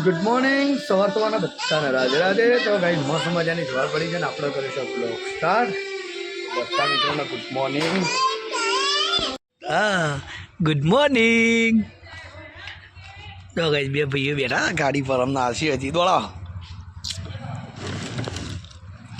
Good morning. સવારના બધાને રાધે રાધે. તો ગાઈઝ મસ્ત મજાની સવાર પડી છે ને આપણે કરીશું બ્લોગ સ્ટાર્ટ. બધા મિત્રોને ગુડ મોર્નિંગ. હા, ગુડ મોર્નિંગ. તો ગાઈઝ બે ભાઈઓ બેઠા ગાડી પર અમને આસી હતી. દોડા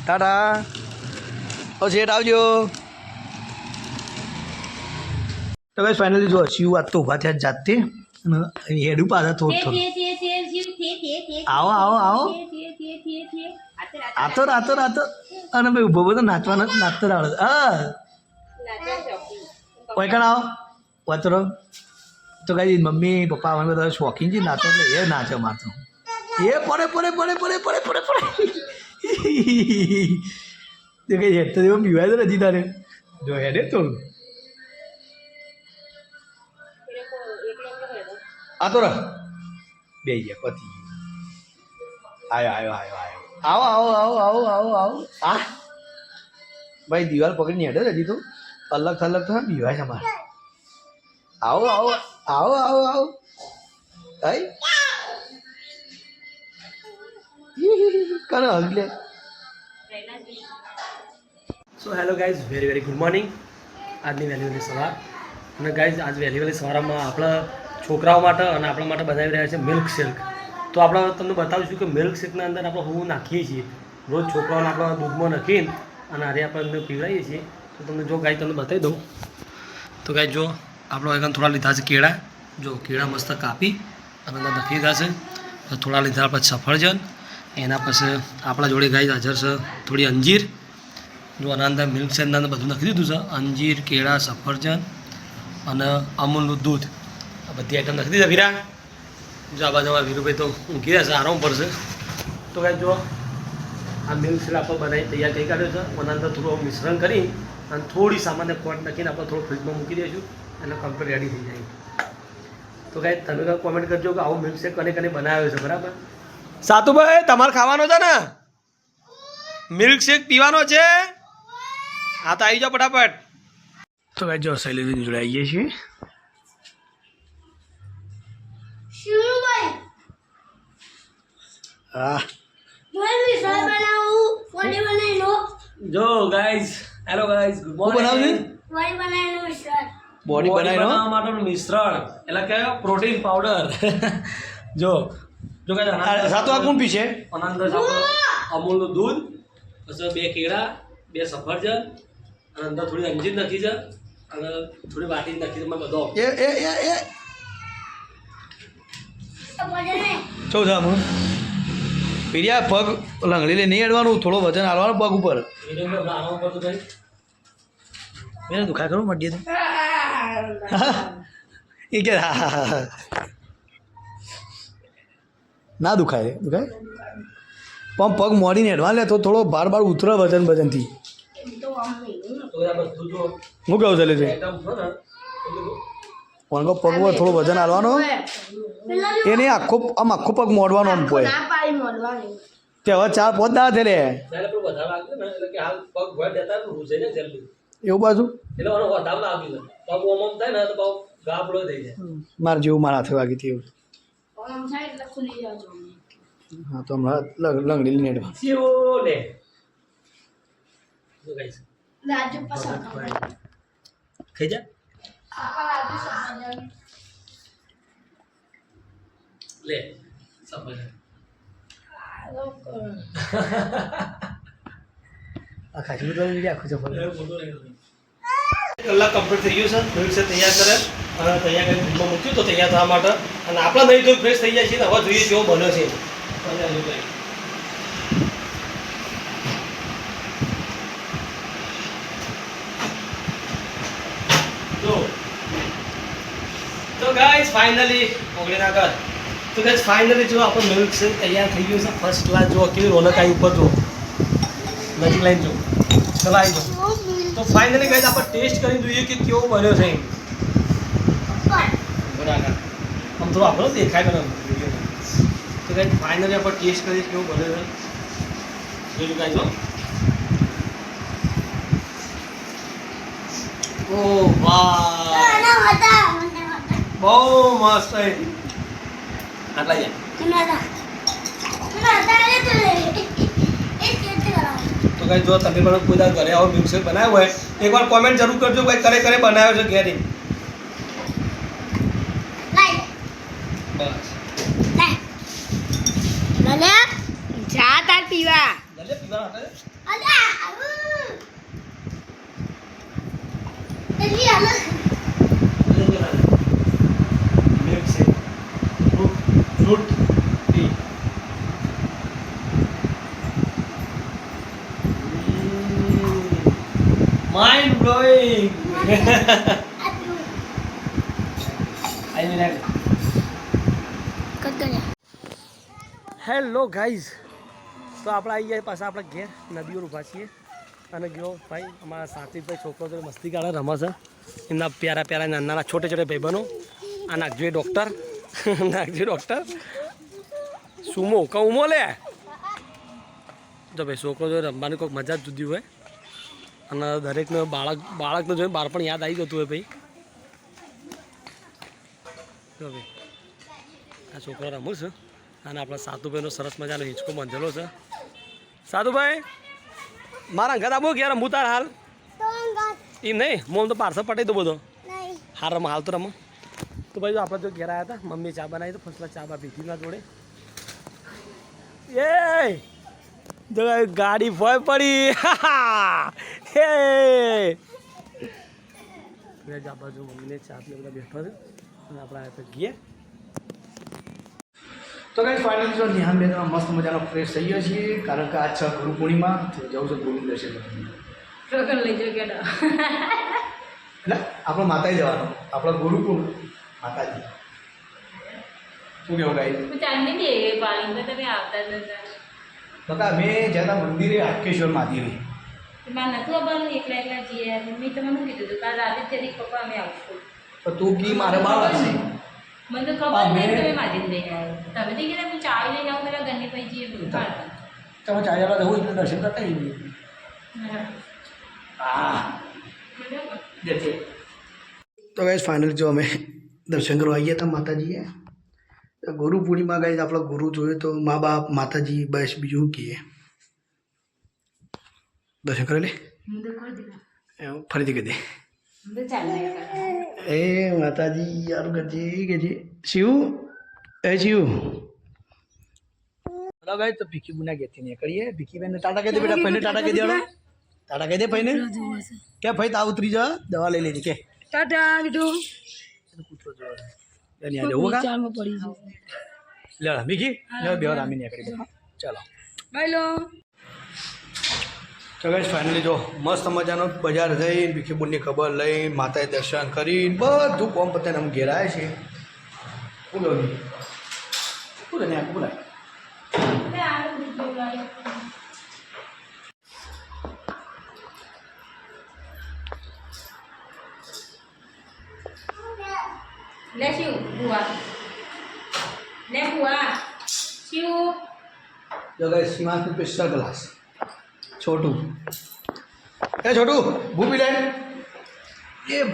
ટાટા. ઓ શેઠ આવજો. તો ગાઈઝ ફાઇનલી જો શિવ વાત તો ઊભા થયા જાતે હેડું પાછા થોડું આવો આવો આવો. આતો રાતો રાતો અને ભાઈ ઉભો બધો નાચવાનો નાચતો રાડો. હા ઓયકણ આવો વાતરો. તો કઈ મમ્મી પપ્પા અમે બધા શોખીન છે નાચો એટલે એ નાચે મારતો એ પડે પડે પડે પડે પડે પડે પડે. તો કઈ હેડ તો એવો પીવાય તો નથી તારે જો હેડે થોડું. આ તો રહ બે ગયા પતિ આવ્યો આવ્યો આવ્યો આવ્યો આવો આવો આવો આવો આવો. આ ભાઈ દિવાલ પકડીને હેડે હજી તો અલગ થલગ તો બીવાય છે અમારે. આવો આવો આવો આવો આવો. આઈ કરો હગલે. So hello guys, very very good morning. આજની વહેલી વહેલી સવાર. અને ગાઈઝ આજ વહેલી વહેલી સવારમાં આપણા છોકરાઓ માટે અને આપણા માટે બનાવી રહ્યા છે મિલ્ક શેક. તો આપણે તમને બતાવીશું કે મિલ્ક શેકના અંદર આપણે હું નાખીએ છીએ રોજ છોકરાઓને આપણે દૂધમાં નાખીને અને આરે આપણે અંદર પીવડાવીએ છીએ. તો તમને જો ગાય તમને બતાવી દઉં. તો ગાય જો આપણે આગળ થોડા લીધા છે કેળા. જો કેળા મસ્ત કાપી અને અંદર નાખી દીધા છે. થોડા લીધા પછી સફરજન. એના પછી આપણા જોડે ગાય હાજર છે થોડી અંજીર. જો આના અંદર મિલ્ક શેકના અંદર બધું નાખી દીધું છે. અંજીર, કેળા, સફરજન અને અમૂલનું દૂધ આ બધી આઈટમ નાખી દીધા. વીરા જો આ બાજુ વીરુભાઈ તો ઊંઘી રહ્યા છે, આરામ પડશે. તો કાંઈ જો આ મિલ્ક શેક આપણે બનાવી તૈયાર કરી કાઢ્યો છે. એના અંદર થોડું મિશ્રણ કરી અને થોડી સામાન્ય ખોટ નાખીને આપણે થોડું ફ્રીજમાં મૂકી દઈશું એટલે કમ્પ્લીટ રેડી થઈ જાય. તો કાંઈ તમે કાંઈ કોમેન્ટ કરજો કે આવો મિલ્ક શેક કને કને બનાવ્યો છે. બરાબર સાતુભાઈ, તમારે ખાવાનો છે ને મિલ્ક શેક પીવાનો છે? હા તો આવી જાઓ ફટાફટ. તો કાંઈ જો શૈલેષની જોડે આવીએ છીએ. હા જો guys, hello guys, good morning. Body બનાવવા માટેનું મિશ્રણ એટલે કે પ્રોટીન પાવડર. જો જો ગાઈઝ સાતો આ કોણ પીશે? આનંદ અમૂલનું દૂધ, પછી 2 કેળા, 2 સફરજન અને અંદર થોડી અંજીર નાખી છે અને થોડી વાટી નાખી છે બધો. એ એ એ એ શું છે આમ પીડિયા પગ લંગડી લઈ નહીં અડવાનું, થોડો વજન હાલવાનું પગ ઉપર. એને દુખાય ખરું મટીએ તો એ કે ના દુખાય દુખાય પણ પગ મોડીને એડવા લે તો થોડો બાર બાર ઉતરે વજન વજનથી. હું કહું ચાલે છે પણ પગ પર થોડો વજન હાલવાનો એને આખો આમ આખો પગ મોડવાનો આમ પોય તે હવે 4-5 દાડા થયેલે એવું બાજુ મારે જેવું મારા હાથે વાગી હતી એવું. હા તો હમણાં લંગડી લઈને એડવા ખાઈ જા લે સફરજન આ ખાસી બધું આખું સફરજન કલાક કમ્પ્લીટ થઈ ગયું છે. મિલ્ક શેક તૈયાર કરે અને તૈયાર કરી ફ્રીજમાં મૂક્યું તો તૈયાર થવા માટે અને આપણા નહીં તો ફ્રેશ થઈ જાય છે. હવે જોઈએ કેવો બન્યો છે. તો ગાઈઝ ફાઇનલી ઓગળી ના કર. તો ગાઈઝ ફાઇનલી જો આપણો મિલ્ક શેક તૈયાર થઈ ગયું છે. ફર્સ્ટ ક્લાસ જો કેવી રોનક આવી ઉપર જો નજીક લાઈન જો ચલો આવી જાઓ. તો ફાઇનલી ગાઈઝ આપણે ટેસ્ટ કરી જોઈએ કે કેવો બન્યો છે. બરાબર આમ થોડું આપણો દેખાય બરાબર. તો ગાઈઝ ફાઇનલી આપણે ટેસ્ટ કરીએ કેવો બન્યો છે. જોયું ગાઈઝ. ઓ વાહ બહુ મસ્ત. આટલા જાય તો કઈ જો તમે પણ કોઈ દાડો ઘરે આવો મિલ્કશેક બનાવ્યો હોય એકવાર કોમેન્ટ જરૂર કરજો ભાઈ કરે કરે બનાવ્યો છે ઘેરી બસ જા તાર પીવા ભલે પીવા માટે milkshake fruit T mind blowing hello guys તો આપણે આવી ગયા પાછા આપણા ઘેર નદીઓ ઊભા છીએ અને ગયો ભાઈ અમારા સાત્વિકભાઈ છોકરો તો મસ્તી કાઢે રમે છે એમના પ્યારા પ્યારા નાના છોટે છોટે ભાઈબંધો આ નાખજો ડૉક્ટર નાખજો ડૉક્ટર સુમો કઉમો લે જો ભાઈ છોકરો જો રમવાની કોઈક મજા જ જુદી હોય અને દરેકને બાળકને જોઈને બાળપણ યાદ આવી જતું હોય ભાઈ જો ભાઈ આ છોકરો રમું છે અને આપણા સાધુભાઈનો સરસ મજાનો હિંચકો બાંધેલો છે સાધુભાઈ મારા ઘર આવો ક્યારે રમવું તાર હાલ એમ નહીં મોમ તો પાર્સલ પટાઈ દો બધો હાલ રમો હાલ તો રમો તો ભાઈ જો આપણે જો ઘેર આવ્યા હતા મમ્મી ચા બનાવી તો ફસલા ચા બા પીધી ના જોડે એ જો ગાડી ભોય પડી હે આ બાજુ મમ્મીને ચા પીને બધા બેઠો છે અને આપણે આવ્યા તો ઘેર તો કઈ ફાઇનલ જો નિહાનબેન મસ્ત મજાનો ફ્રેશ થઈ ગયો છીએ કારણ કે આજ છે ગુરુ પૂર્ણિમા જવું છે ગુરુ દર્શન એટલે આપણો માતાજી જવાનો આપણો ગુરુ કોણ માતાજી શું કેવું બકા અમે જતા મંદિરે હાટકેશ્વર મહાદેવી તો તું કી મારે બાળક છે મને તો ખબર નહીં તમે માજી લઈને આવ્યો તમે તો કીધું હું ચાવી લઈને આવું પેલા ગન્ની ભાઈ જઈએ બધું તમે ચાવી વાળા જવું એટલે દર્શન કરતા જઈએ હા તો ગાઈસ ફાઇનલ જો અમે દર્શન કરવા આવી ગયા હતા માતાજીએ ગુરુ પૂર્ણિમા ગાઈસ આપણો ગુરુ જોયો તો મા બાપ માતાજી બસ બીજું કહીએ દર્શન કરી લે ફરીથી કહી દે એ માતાજી યાર ગજે ગજે શિવ એ શિવ હલો ગાઈસ તો ભીખી બુના ઘેરથી નીકળીએ ભીખીબેન ટાટા કહી દે બેટા ભાઈને ટાટા કહી દેવાનો ટાટા કહી દે ભાઈને કે ભાઈ તા ઉતરી જા દવા લઈ લેજે કે ટાટા બીટુ કૂતરો જો એની આ જવું કા લે ભીખી લે બેહો રામી નીકળી ચાલો બાયલો તો ગાઈસ ફાઇનલી જો મસ્ત મજાનો બજાર જઈને ભીખી બુનની ખબર લઈ માતાએ દર્શન કરીને બધું કોમ પતાને અમે ઘેર આવ્યા છીએ બોલો બોલે ને બોલાય લે શિવ બુઆ લે બુઆ શિવ જો ગાઈસ સીમાંત સ્પેશિયલ ગ્લાસ छोटू ए छोटू भूपी ले ये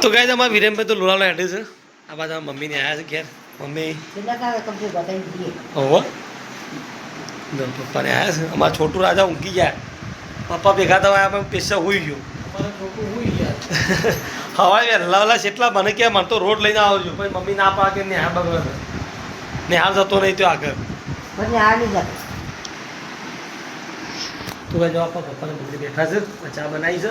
तो गाइस हमारा वीरेन पे तो लोला हेडे છે આ બાજુ મમ્મી ને આયા છે ઘેર મમ્મી ઓહો જો પપ્પાને આવ્યા છે અમારા છોટું રાજા ઊંઘી ગયા પપ્પા ભેગા થવા પણ પેશા હોઈ ગયો હવાએ વહેલા એટલા મને કે મને તો રોડ લઈને આવજો પછી મમ્મી ના પાકે નેહાળ બગડે નેહાળ જતો નહીં તો આગળ તું ભાઈ જો આપણા પપ્પાને બધી બેઠા છે ચા બનાવી છે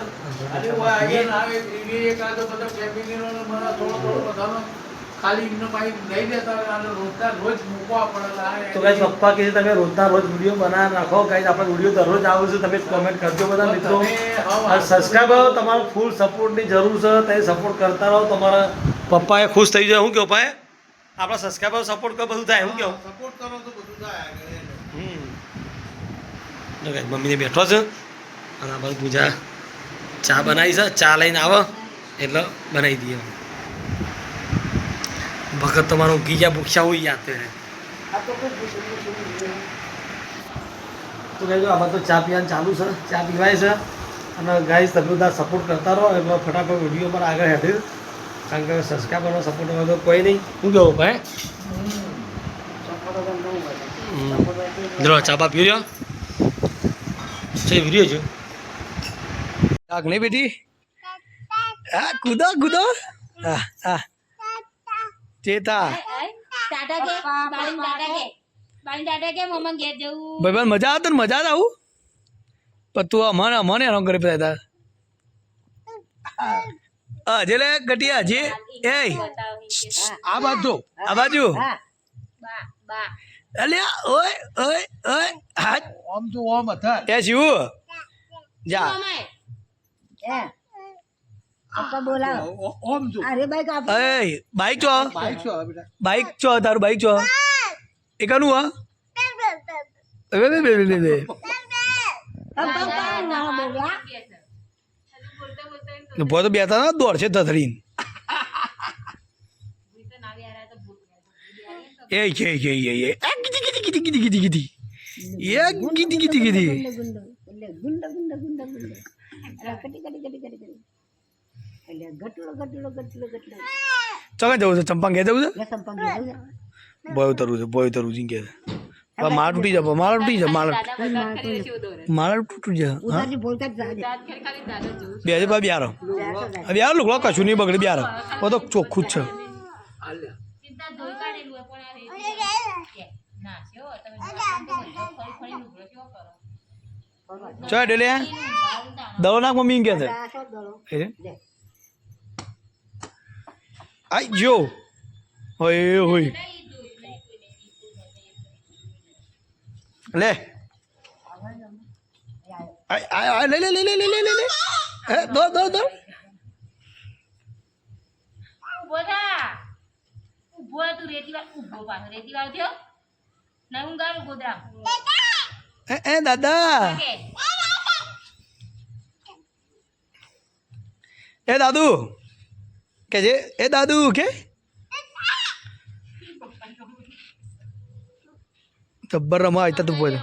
તો ગાઈસ પપ્પા કહે છે તમે રોજના રોજ વિડીયો બનાવી રાખો ગાઈસ આપણે વિડીયો દરરોજ આવે છે તમે કોમેન્ટ કરજો બધા મિત્રો અને સબસ્ક્રાઈબર તમારો ફૂલ સપોર્ટની જરૂર છે તમે સપોર્ટ કરતા રહો તમારા પપ્પાએ ખુશ થઈ જાય શું કહો ભાઈ આપણા સબસ્ક્રાઈબર સપોર્ટ કરો બધું થાય શું કહો સપોર્ટ કરો તો બધું થાય જો ગાઈસ મમ્મીને બેઠો છે અને આ બધું પૂજા ચા બનાવી છે ચા લઈને આવો એટલે બનાવી દઈએ વખત તમારો ગીજા ભૂખ્યા હોય યાદ રહે તો કહેજો આમાં તો ચા પીવાનું ચાલુ છે ચા પીવાય છે અને ગાઈસ તમે બધા સપોર્ટ કરતા રહો એટલે ફટાફટ વિડીયો પર આગળ હેઠે કારણ કે સબસ્ક્રાઈબરનો સપોર્ટ હોય તો કોઈ નહીં શું કહેવું ભાઈ ચા બા પી રહ્યો છે વિડીયો છે આગ નહીં બેટી હા કૂદો કૂદો હા હા ચેતા ભાઈ મજા આવતો ને મજા આવું પણ તું મને હેરાન કરી પેલા હજે લે ગટિયા હજી એ આ બાજુ અલ્યા ઓય ઓય ઓય હાથ ઓમ તો ઓમ હતા એ શિવ જા ઓમ તો એ બાઈક ચો બાઈક છો બેટા બાઈક ચો તારું બાઈક ચો એ કનું હા બે બે બે બે બે ભો તો બેતા ના દોડ છે તથડીને એ છે એ ગીધી ગીધી ગીધી ગીધી ગીધી ગીધી એ ગીધી ગીધી ગીધી ચોકે જવું છે ચંપા ઘેર જવું છે બોય ઉતરવું છે બોય ઉતરવું છે કે માળ તૂટી જાય માળ તૂટી જાય માળ તૂટી જાય હા બે હજાર બિયારો બિયારો લુકડો કશું નહીં બગડે બિયારો ઓ તો ચોખ્ખું જ છે ચાલ ડેલે દવા નાખ મમ્મી કે છે આઈ જો હોય હોય લે આય લે લે લે લે લે લે લે હે દો દો દો ઉભો તું રેતી વાર ઉભો પાછો રેતી વાર થયો ના હું ગાલું ગોદરામ એ દાદા એ દાદુ કે છે એ દાદુ કે જબ્બર રમા આવતા તું બોલ